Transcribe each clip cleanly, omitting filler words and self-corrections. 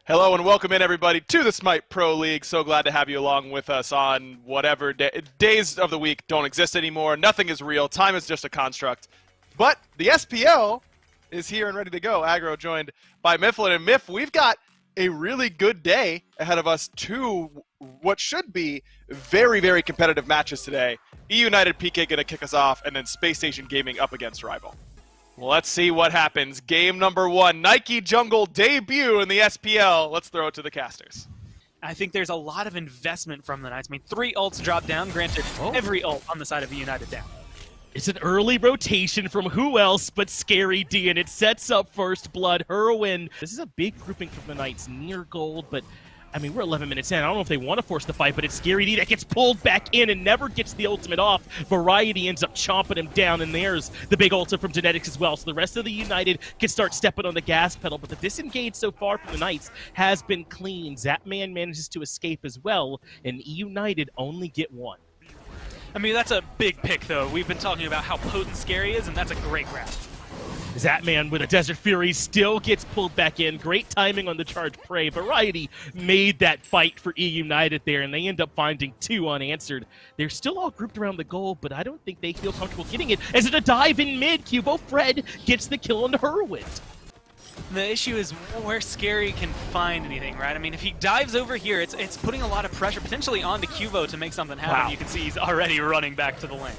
Hello and welcome in everybody to the Smite Pro League. So glad to have you along with us on whatever days of the week don't exist anymore. Nothing is real. Time is just a construct. But the SPL is here and ready to go. Aggro joined by Mifflin. And Miff, we've got a really good day ahead of us. Two what should be very, very competitive matches today. eUnited PK going to kick us off, and then Space Station Gaming up against Rival. Well, let's see what happens. Game number one, Nike Jungle debut in the SPL. Let's throw it to the casters. I think there's a lot of investment from the Knights. I mean, 3 ults drop down. Granted, every ult on the side of eUnited down. It's an early rotation from who else but Scary D, and it sets up First Blood. Herwin. This is a big grouping from the Knights near gold, but I mean, we're 11 minutes in. I don't know if they want to force the fight, but it's Scary D that gets pulled back in and never gets the ultimate off. Variety ends up chomping him down, and there's the big ultimate from Genetics as well. So the rest of the United can start stepping on the gas pedal, but the disengage so far from the Knights has been clean. Zapman manages to escape as well, and eUnited only get one. I mean, that's a big pick, though. We've been talking about how potent Scary is, and that's a great grab. Zapman with a Desert Fury still gets pulled back in. Great timing on the charge prey. Variety made that fight for eUnited there, and they end up finding 2 unanswered. They're still all grouped around the goal, but I don't think they feel comfortable getting it. As it a dive in mid, Cubo Fred gets the kill on Herwin. The issue is where Scary can find anything, right? I mean, if he dives over here, it's putting a lot of pressure potentially onto Cubo to make something happen. Wow. You can see he's already running back to the lane.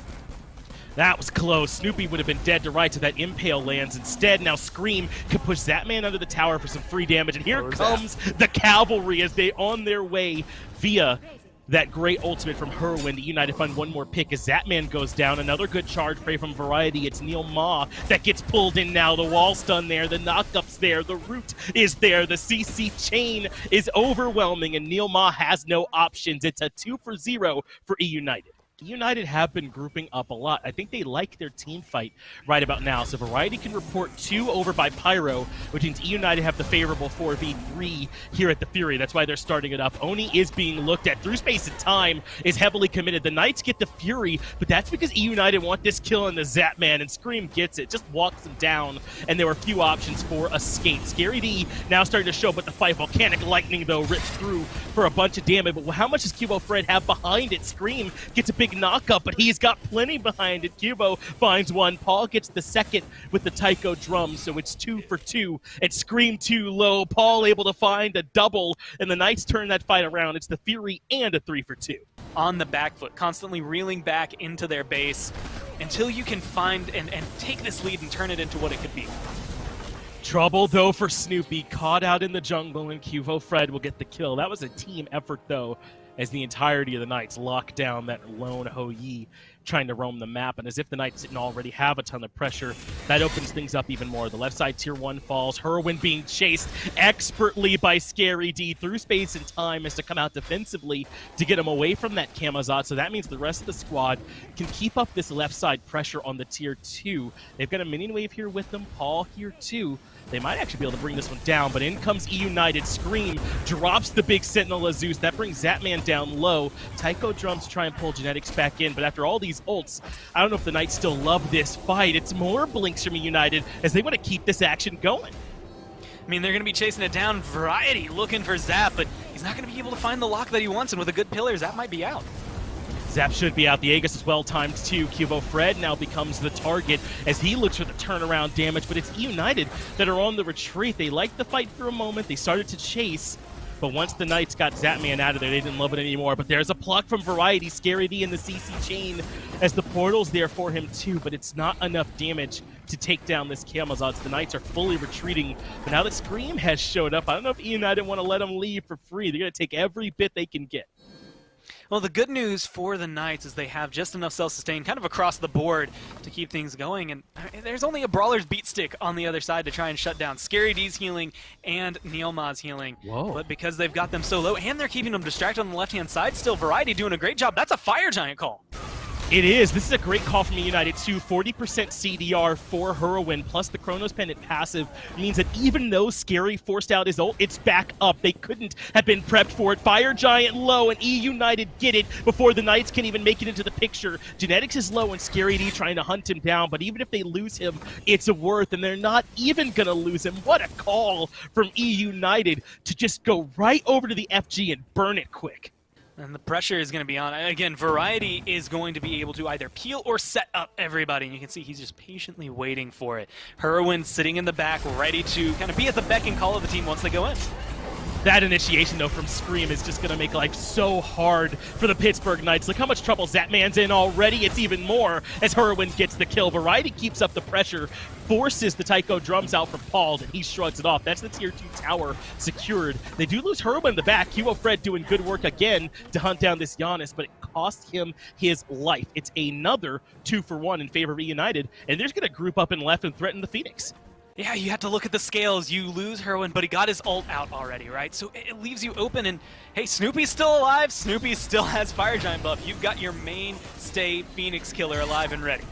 That was close. Snoopy would have been dead to rights if that Impale lands. Instead, now Scream can push Zapman under the tower for some free damage. And here comes the Cavalry as they on their way via that great ultimate from Herwin. eUnited find one more pick as Zapman goes down. Another good charge prey from Variety. It's Neil Ma that gets pulled in now. The wall stun there. The knockup's there. The root is there. The CC chain is overwhelming, and Neil Ma has no options. It's a 2 for 0 for eUnited. eUnited have been grouping up a lot. I think they like their team fight right about now. So Variety can report 2 over by Pyro, which means eUnited have the favorable 4v3 here at the Fury. That's why they're starting it up. Oni is being looked at through space and time, is heavily committed. The Knights get the Fury, but that's because eUnited want this kill on the Zapman, and Scream gets it, just walks him down, and there were few options for escape. Scary D now starting to show, but the fight, Volcanic Lightning, though, rips through for a bunch of damage. But how much does Cubo Fred have behind it? Scream gets a big knockup, but he's got plenty behind it. Cubo finds one. Paul gets the second with the Taiko drum, so it's 2 for 2. And Scream too low. Paul able to find a double, and the Knights turn that fight around. It's the Fury and a 3 for 2. On the back foot, constantly reeling back into their base until you can find and take this lead and turn it into what it could be. Trouble, though, for Snoopy. Caught out in the jungle, and Cubo Fred will get the kill. That was a team effort, though, as the entirety of the Knights lock down that lone Ho Yi trying to roam the map. And as if the Knights didn't already have a ton of pressure, that opens things up even more. The left side tier 1 falls. Herwin being chased expertly by Scary D through space and time as to come out defensively to get him away from that Camazot. So that means the rest of the squad can keep up this left side pressure on the tier 2. They've got a minion wave here with them. Paul here too. They might actually be able to bring this one down, but in comes eUnited. Scream drops the big Sentinel of Zeus. That brings Zapman down low. Taiko drums to try and pull Genetics back in, but after all these ults, I don't know if the Knights still love this fight. It's more blinks from eUnited as they want to keep this action going. I mean, they're going to be chasing it down. Variety looking for Zap, but he's not going to be able to find the lock that he wants, and with a good pillar, Zap might be out. Zap should be out. The Aegis is well timed too. Cubo Fred now becomes the target as he looks for the turnaround damage, but it's eUnited that are on the retreat. They liked the fight for a moment. They started to chase, but once the Knights got Zapman out of there, they didn't love it anymore. But there's a pluck from Variety. Scary D in the CC chain as the portal's there for him too, but it's not enough damage to take down this Camazotz. The Knights are fully retreating, but now that Scream has showed up, I don't know if eUnited want to let them leave for free. They're going to take every bit they can get. Well, the good news for the Knights is they have just enough self-sustain kind of across the board to keep things going, and there's only a Brawler's Beat Stick on the other side to try and shut down Scary D's healing and Neilma's healing. Whoa. But because they've got them so low and they're keeping them distracted on the left-hand side still, Variety doing a great job. That's a Fire Giant call. It is. This is a great call from eUnited too. 40% CDR for Heroin plus the Chronos Pendant passive means that even though Scary forced out his ult, it's back up. They couldn't have been prepped for it. Fire Giant low, and eUnited get it before the Knights can even make it into the picture. Genetics is low and Scary D trying to hunt him down, but even if they lose him, it's a worth, and they're not even going to lose him. What a call from eUnited to just go right over to the FG and burn it quick. And the pressure is going to be on. Again, Variety is going to be able to either peel or set up everybody. And you can see he's just patiently waiting for it. Heroin sitting in the back, ready to kind of be at the beck and call of the team once they go in. That initiation, though, from Scream is just going to make life so hard for the Pittsburgh Knights. Look how much trouble Zapman's in already. It's even more as Heroin gets the kill. Variety keeps up the pressure, forces the Taiko drums out from Paul, and he shrugs it off. That's the tier 2 tower secured. They do lose Heroin in the back. Hugo Fred doing good work again to hunt down this Giannis, but it cost him his life. It's another 2-for-1 in favor of eUnited, and they're just going to group up and left and threaten the Phoenix. Yeah, you have to look at the scales. You lose Heroin, but he got his ult out already, right? So it leaves you open, and hey, Snoopy's still alive. Snoopy still has Fire Giant buff. You've got your mainstay Phoenix killer alive and ready.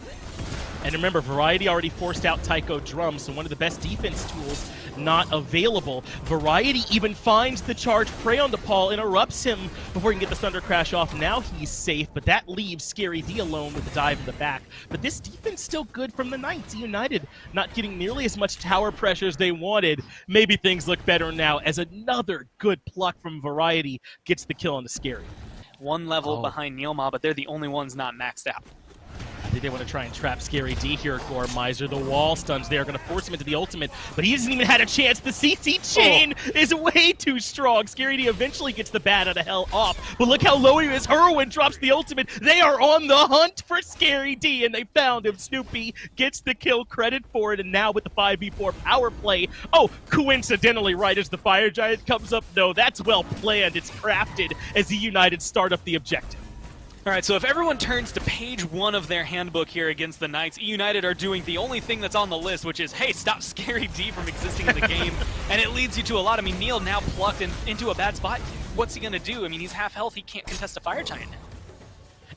And remember, Variety already forced out Taiko drums, so one of the best defense tools not available. Variety even finds the charge prey on the Paul, interrupts him before he can get the Thunder Crash off. Now he's safe, but that leaves Scary D alone with the dive in the back. But this defense still good from the Knights. eUnited not getting nearly as much tower pressure as they wanted. Maybe things look better now as another good pluck from Variety gets the kill on the Scary. One level behind Neilma, but they're the only ones not maxed out. I think they want to try and trap Scary D here, Gormizer. The wall stuns there, going to force him into the ultimate, but he hasn't even had a chance. The CC chain is way too strong. Scary D eventually gets the bat out of hell off, but look how low he is. Heroin drops the ultimate. They are on the hunt for Scary D, and they found him. Snoopy gets the kill, credit for it, and now with the 5v4 power play. Oh, coincidentally, right as the Fire Giant comes up, no, that's well planned. It's crafted as eUnited start up the objective. All right, so if everyone turns to page 1 of their handbook here against the Knights, eUnited are doing the only thing that's on the list, which is, hey, stop Scary D from existing in the game. And it leads you to a lot. I mean, Neil now plucked into a bad spot. What's he going to do? I mean, he's half health. He can't contest a Fire Giant now.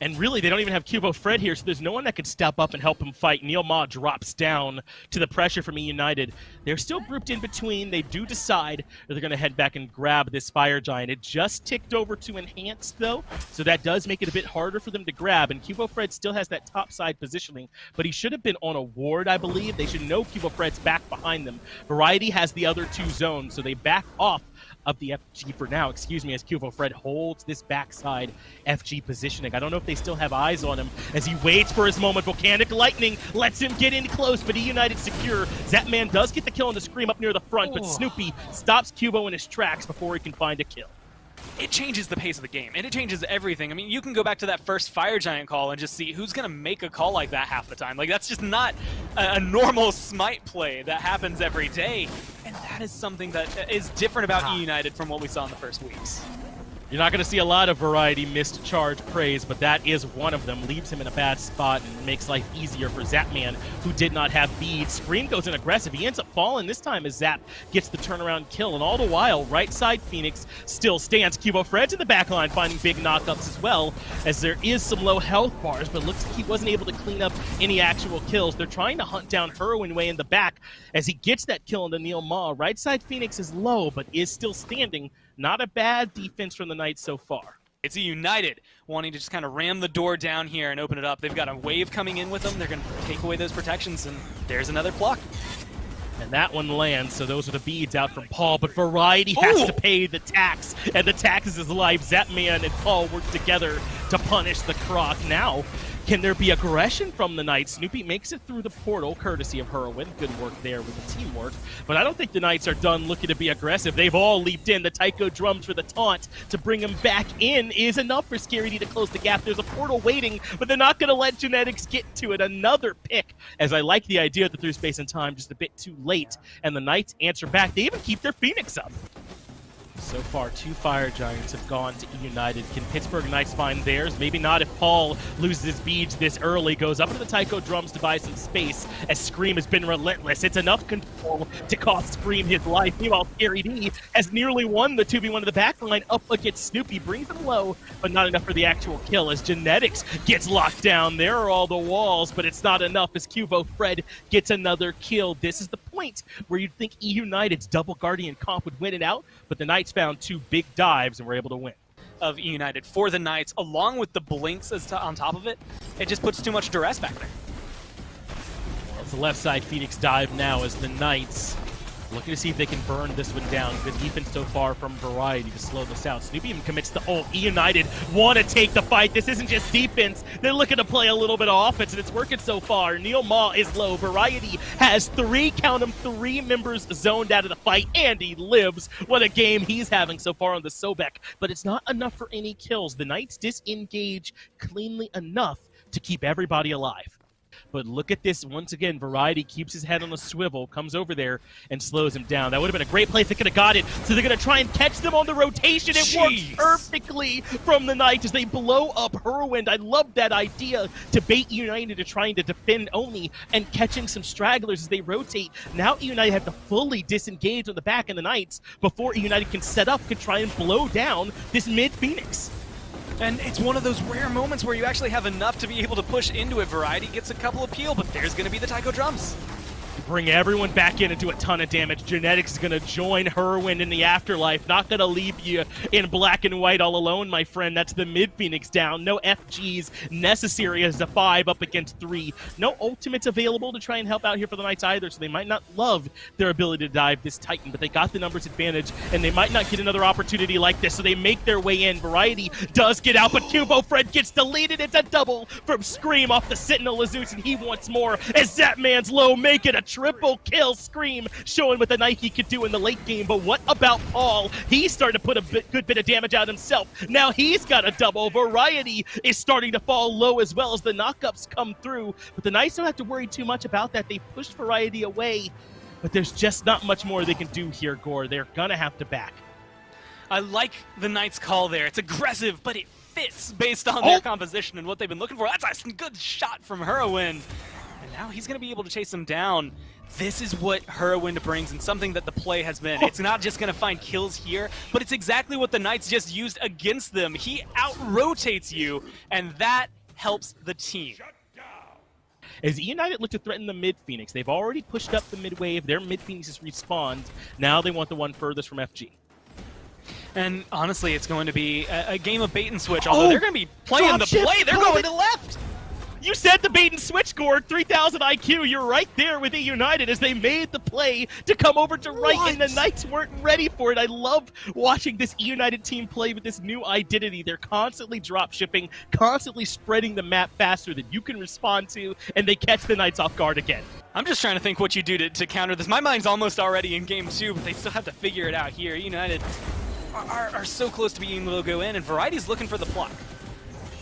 And really, they don't even have Cubo Fred here, so there's no one that could step up and help him fight. Neil Ma drops down to the pressure from eUnited. They're still grouped in between. They do decide that they're going to head back and grab this Fire Giant. It just ticked over to Enhanced, though, so that does make it a bit harder for them to grab. And Cubo Fred still has that top side positioning, but he should have been on a ward, I believe. They should know Cubo Fred's back behind them. Variety has the other 2 zones, so they back off of the FG for now, as Cubo Fred holds this backside FG positioning. I don't know if they still have eyes on him as he waits for his moment. Volcanic Lightning lets him get in close, but eUnited secure. Zapman does get the kill on the Scream up near the front, but Snoopy stops Cubo in his tracks before he can find a kill. It changes the pace of the game, and it changes everything. I mean, you can go back to that first Fire Giant call and just see who's going to make a call like that half the time. Like, that's just not a normal Smite play that happens every day, and that is something that is different about eUnited from what we saw in the first weeks. You're not going to see a lot of Variety missed charge praise, but that is one of them. Leaves him in a bad spot and makes life easier for Zapman, who did not have beads. Scream goes in aggressive. He ends up falling this time as Zap gets the turnaround kill. And all the while, right side Phoenix still stands. Cubo Fred's in the back line finding big knockups as well, as there is some low health bars, but looks like he wasn't able to clean up any actual kills. They're trying to hunt down Heroin way in the back as he gets that kill into Neil Ma. Right side Phoenix is low, but is still standing. Not a bad defense from the Knights so far. It's eUnited wanting to just kind of ram the door down here and open it up. They've got a wave coming in with them. They're going to take away those protections, and there's another pluck. And that one lands, so those are the beads out from Paul, but Variety has to pay the tax, and the tax is his life. Zapman and Paul work together to punish the Croc. Now, can there be aggression from the Knights? Snoopy makes it through the portal, courtesy of Heroin. Good work there with the teamwork. But I don't think the Knights are done looking to be aggressive. They've all leaped in. The Taiko drums for the taunt to bring him back in is enough for Scary D to close the gap. There's a portal waiting, but they're not going to let Genetics get to it. Another pick, as I like the idea that through space and time, just a bit too late. And the Knights answer back. They even keep their Phoenix up. So far, 2 Fire Giants have gone to eUnited. Can Pittsburgh Knights find theirs? Maybe not if Paul loses his beads this early. Goes up into the Taiko drums to buy some space as Scream has been relentless. It's enough control to cost Scream his life. Meanwhile, Scary D has nearly won the 2v1 of the backline up against Snoopy. Brings him low, but not enough for the actual kill as Genetics gets locked down. There are all the walls, but it's not enough as Cuvo Fred gets another kill. This is the point where you'd think eUnited's double Guardian comp would win it out, but the Knights found 2 big dives and were able to win. Of eUnited for the Knights, along with the blinks on top of it, it just puts too much duress back there. Well, it's the left side Phoenix dive now as the Knights looking to see if they can burn this one down. Good defense so far from Variety to slow this out. Snoopy even commits the ult. eUnited want to take the fight. This isn't just defense. They're looking to play a little bit of offense, and it's working so far. Neil Ma is low. Variety has 3, count them, 3 members zoned out of the fight, and he lives. What a game he's having so far on the Sobek. But it's not enough for any kills. The Knights disengage cleanly enough to keep everybody alive. But look at this. Once again, Variety keeps his head on a swivel, comes over there, and slows him down. That would have been a great play if they could have got it. So they're going to try and catch them on the rotation. It works perfectly from the Knights as they blow up Whirlwind. I love that idea to bait eUnited to trying to defend only and catching some stragglers as they rotate. Now eUnited have to fully disengage on the back of the Knights before eUnited can set up, can try and blow down this mid-Phoenix. And it's one of those rare moments where you actually have enough to be able to push into it. Variety gets a couple of peel, but there's going to be the Taiko drums. Bring everyone back in and do a ton of damage. Genetics is going to join Whirlwind in the afterlife. Not going to leave you in black and white all alone, my friend. That's the mid-Phoenix down. No FGs necessary as a 5 up against 3. No ultimates available to try and help out here for the Knights either, so they might not love their ability to dive this Titan, but they got the numbers advantage, and they might not get another opportunity like this, so they make their way in. Variety does get out, but Cubo Fred gets deleted. It's a double from Scream off the Sentinel Azus, and he wants more as Zapman's low make it a triple kill. Scream showing what the Nike could do in the late game, but what about Paul? He's starting to put a good bit of damage out himself. Now he's got a double. Variety is starting to fall low as well as the knockups come through, but the Knights don't have to worry too much about that. They pushed Variety away, but there's just not much more they can do here, Gore. They're gonna have to back. I like the Knights' call there. It's aggressive, but it fits based on their composition and what they've been looking for. That's a good shot from Whirlwind. And now he's going to be able to chase him down. This is what Whirlwind brings and something that the play has been. It's not just going to find kills here, but it's exactly what the Knights just used against them. He out-rotates you, and that helps the team. As eUnited look to threaten the mid-Phoenix, they've already pushed up the mid-wave. Their mid-Phoenix has respawned. Now they want the one furthest from FG. And honestly, it's going to be a game of bait and switch, although they're going to be playing the play. They're going to left. You said the bait and switch, Gord. 3,000 IQ. You're right there with eUnited as they made the play to come over to right, and the Knights weren't ready for it. I love watching this eUnited team play with this new identity. They're constantly drop shipping, constantly spreading the map faster than you can respond to, and they catch the Knights off guard again. I'm just trying to think what you do to counter this. My mind's almost already in game 2, but they still have to figure it out here. eUnited are so close to being able to go in, and Variety's looking for the block.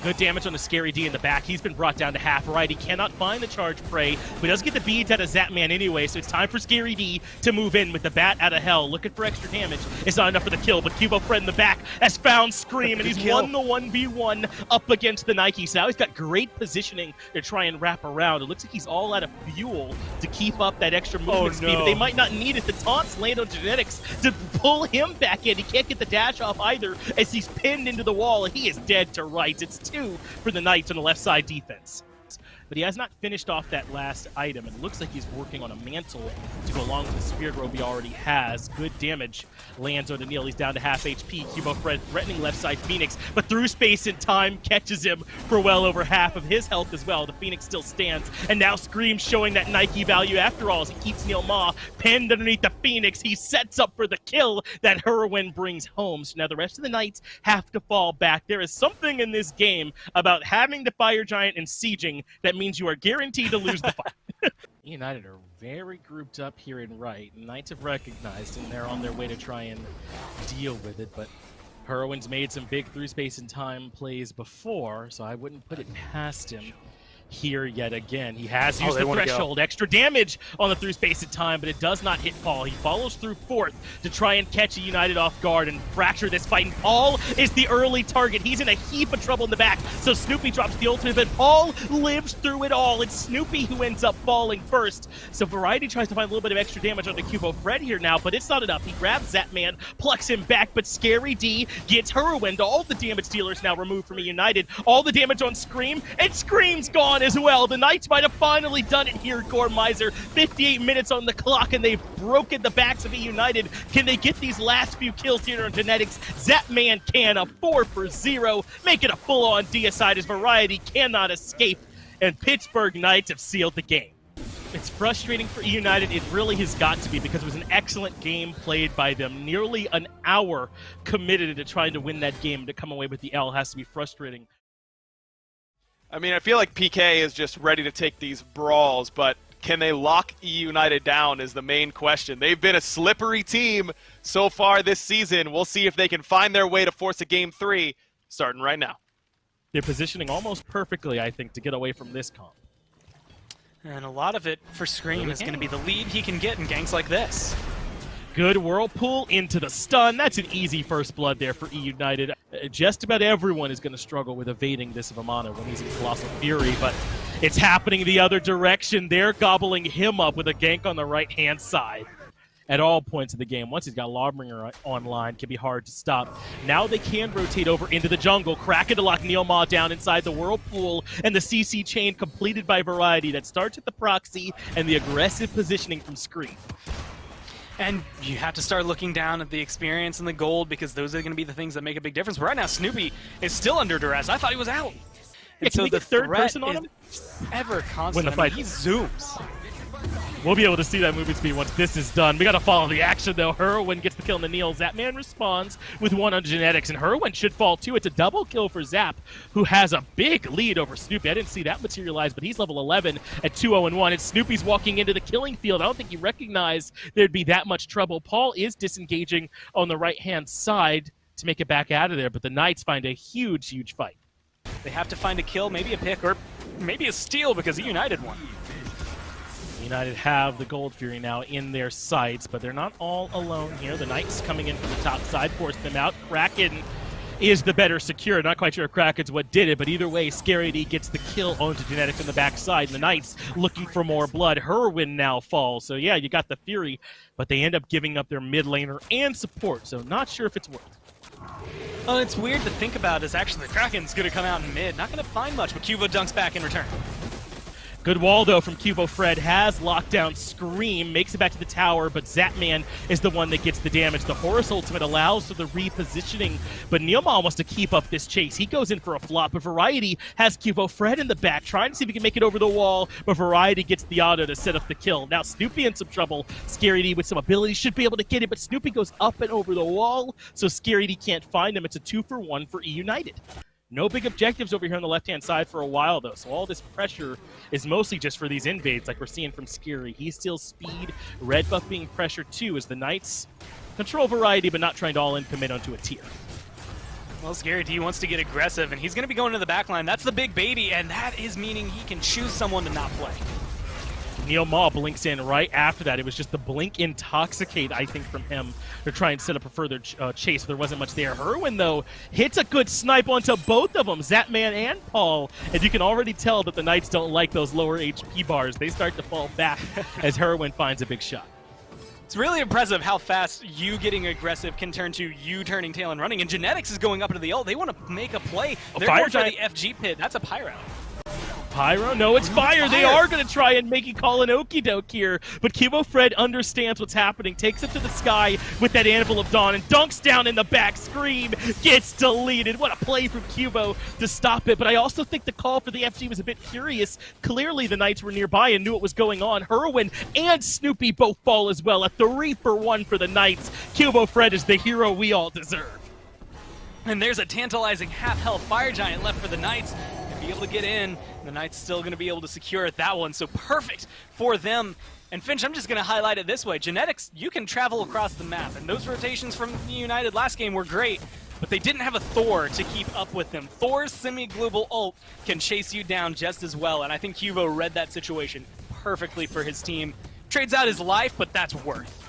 Good damage on the Scary D in the back. He's been brought down to half. Variety cannot find the charge prey, but does get the beads out of Zapman anyway, so it's time for Scary D to move in with the bat out of hell. Looking for extra damage. It's not enough for the kill, but Cubo Fred in the back has found Scream, and he's won the 1v1 up against the Nike. So now he's got great positioning to try and wrap around. It looks like he's all out of fuel to keep up that extra movement speed, but they might not need it. The taunts land on Genetics to pull him back in. He can't get the dash off either as he's pinned into the wall, and he is dead to rights. It's 2 for the Knights on the left side defense. But he has not finished off that last item, and it looks like he's working on a mantle to go along with the spear grove he already has. Good damage lands on Daniil. He's down to half HP. Cubo Fred threatening left side Phoenix, but through space and time catches him for well over half of his health as well. The Phoenix still stands, and now Scream showing that Nike value after all as he keeps Neil Ma pinned underneath the Phoenix. He sets up for the kill that Whirlwind brings home. So now the rest of the Knights have to fall back. There is something in this game about having the Fire Giant and sieging that means you are guaranteed to lose the fight. United are very grouped up here in right. Knights have recognized, and they're on their way to try and deal with it, but Whirlwind's made some big through space and time plays before, so I wouldn't put it past him. here yet again. He has used they the wanna threshold. Extra damage on the through space in time, but it does not hit Paul. He follows through fourth to try and catch eUnited off guard and fracture this fight. And Paul is the early target. He's in a heap of trouble in the back. So Snoopy drops the ultimate, but Paul lives through it all. It's Snoopy who ends up falling first. So Variety tries to find a little bit of extra damage on the Cubo Fred here now, but it's not enough. He grabs Zapman, plucks him back, but Scary D gets Whirlwind. All the damage dealers now removed from eUnited. All the damage on Scream, and Scream's gone as well. The Knights might have finally done it here, Gore Miser. 58 minutes on the clock, and they've broken the backs of eUnited. Can they get these last few kills here on Genetics? Zapman can, a 4 for 0. Make it a full-on deicide as Variety cannot escape, and Pittsburgh Knights have sealed the game. It's frustrating for eUnited. It really has got to be, because it was an excellent game played by them. Nearly an hour committed to trying to win that game. To come away with the L has to be frustrating. I mean, I feel like PK is just ready to take these brawls, but can they lock eUnited down is the main question. They've been a slippery team so far this season. We'll see if they can find their way to force a Game 3, starting right now. They're positioning almost perfectly, I think, to get away from this comp. And a lot of it for Scream is going to be the lead he can get in ganks like this. Good Whirlpool into the stun. That's an easy first blood there for eUnited. Just about everyone is going to struggle with evading this Vamana when he's in Colossal Fury, but it's happening the other direction. They're gobbling him up with a gank on the right-hand side. At all points of the game, once he's got Lawbringer online, can be hard to stop. Now they can rotate over into the jungle, Kraken to lock Neilmaw down inside the Whirlpool, and the CC chain completed by Variety that starts at the proxy and the aggressive positioning from Scream. And you have to start looking down at the experience and the gold, because those are going to be the things that make a big difference. But right now, Snoopy is still under duress. I thought he was out. And so the third person on him ever constant. when the fight, he zooms. We'll be able to see that movement speed once this is done. We got to follow the action, though. Whirlwind gets the kill on the Neil. Zapman responds with one on Genetics, and Whirlwind should fall, too. It's a double kill for Zap, who has a big lead over Snoopy. I didn't see that materialize, but he's level 11 at 2-0-1, and Snoopy's walking into the killing field. I don't think he recognized there'd be that much trouble. Paul is disengaging on the right-hand side to make it back out of there, but the Knights find a huge, huge fight. They have to find a kill, maybe a pick, or maybe a steal, because eUnited won. United have the Gold Fury now in their sights, but they're not all alone here. The Knights coming in from the top side, force them out. Kraken is the better secure. Not quite sure if Kraken's what did it, but either way, Scary D gets the kill onto Genetics on the backside. And the Knights looking for more blood. Whirlwind now falls. So yeah, you got the Fury, but they end up giving up their mid laner and support. So not sure if it's worth it. Well, it's weird to think about is actually the Kraken's going to come out in mid. Not going to find much, but Cubo dunks back in return. Good wall, though, from Cubo Fred. Has locked down Scream, makes it back to the tower, but Zapman is the one that gets the damage. The Horus ultimate allows for the repositioning, but Neilmaw wants to keep up this chase. He goes in for a flop, but Variety has Cubo Fred in the back, trying to see if he can make it over the wall, but Variety gets the auto to set up the kill. Now Snoopy in some trouble. Scary D with some ability should be able to get it, but Snoopy goes up and over the wall, so Scary D can't find him. It's a 2-for-1 for eUnited. No big objectives over here on the left-hand side for a while, though, so all this pressure is mostly just for these invades like we're seeing from Scary. He steals speed, red buff being pressured too as the Knights control Variety but not trying to all-in commit onto a tier. Well, Scary D wants to get aggressive, and he's going to be going to the backline. That's the big baby, and that is meaning he can choose someone to not play. Neilmaw blinks in right after that. It was just the blink intoxicate, I think, from him to try and set up a further chase. There wasn't much there. Whirlwind, though, hits a good snipe onto both of them, Zapman and Paul. And you can already tell that the Knights don't like those lower HP bars. They start to fall back as Whirlwind finds a big shot. It's really impressive how fast you getting aggressive can turn to you turning tail and running. And Genetics is going up into the ult. They want to make a play. They're going for the FG pit. That's a Pyro. Pyro? No, it's fire. They are going to try and make it call an okie doke here. But Cubo Fred understands what's happening, takes it to the sky with that Anvil of Dawn, and dunks down in the back. Scream gets deleted. What a play from Cubo to stop it. But I also think the call for the FG was a bit curious. Clearly the Knights were nearby and knew what was going on. Whirlwind and Snoopy both fall as well. A 3-for-1 for the Knights. Cubo Fred is the hero we all deserve. And there's a tantalizing half-health Fire Giant left for the Knights. Be able to get in. The Knights still going to be able to secure that one, so perfect for them. And Finch, I'm just going to highlight it this way. Genetics, you can travel across the map, and those rotations from eUnited last game were great, but they didn't have a Thor to keep up with them. Thor's semi-global ult can chase you down just as well, and I think Hugo read that situation perfectly for his team. Trades out his life, but that's worth.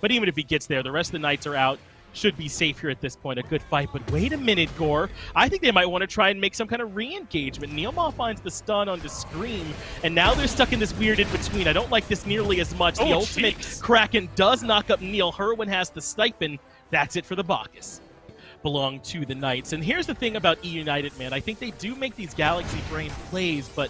But even if he gets there, the rest of the Knights are out. Should be safe here at this point. A good fight, but wait a minute, Gore. I think they might want to try and make some kind of re-engagement. Neilmaw finds the stun onto Scream, and now they're stuck in this weird in-between. I don't like this nearly as much. The ultimate Kraken does knock up Neil. Herwin has the stipend. That's it for the Bacchus. Belong to the Knights. And here's the thing about eUnited, man. I think they do make these Galaxy Brain plays, but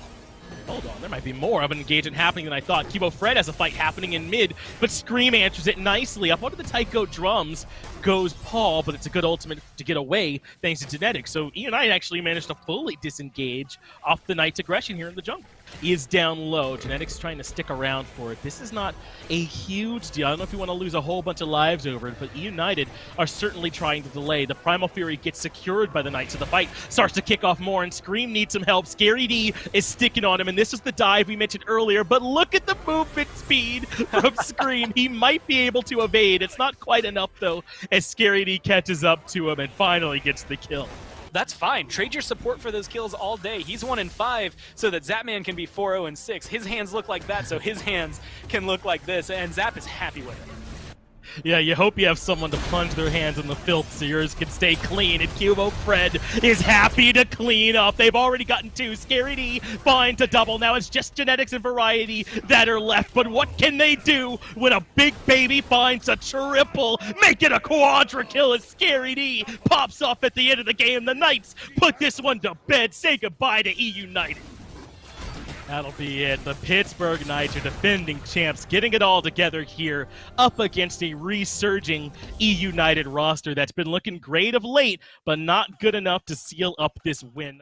hold on, there might be more of an engagement happening than I thought. Kibo Fred has a fight happening in mid, but Scream answers it nicely. Up onto the Tycho drums goes Paul, but it's a good ultimate to get away thanks to Genetics. So eUnited actually managed to fully disengage off the Knight's aggression here in the jungle. He is down low. Genetics trying to stick around for it. This is not a huge deal. I don't know if you want to lose a whole bunch of lives over it, but eUnited are certainly trying to delay. The Primal Fury gets secured by the Knights, so the fight starts to kick off more, and Scream needs some help. Scary D is sticking on him, and this is the dive we mentioned earlier, but look at the movement speed from Scream. He might be able to evade. It's not quite enough, though, as Scary D catches up to him and finally gets the kill. That's fine. Trade your support for those kills all day. He's 1-5 so that Zapman can be 4-0-6. His hands look like that, so his hands can look like this, and Zap is happy with it. Yeah, you hope you have someone to plunge their hands in the filth so yours can stay clean, and Cubo Fred is happy to clean up. They've already gotten 2. Scary D finds a double. Now it's just Genetics and Variety that are left, but what can they do when a big baby finds a triple? Make it a quadra kill as Scary D pops off at the end of the game. The Knights put this one to bed. Say goodbye to eUnited. That'll be it. The Pittsburgh Knights are defending champs, getting it all together here up against a resurging eUnited roster that's been looking great of late, but not good enough to seal up this win.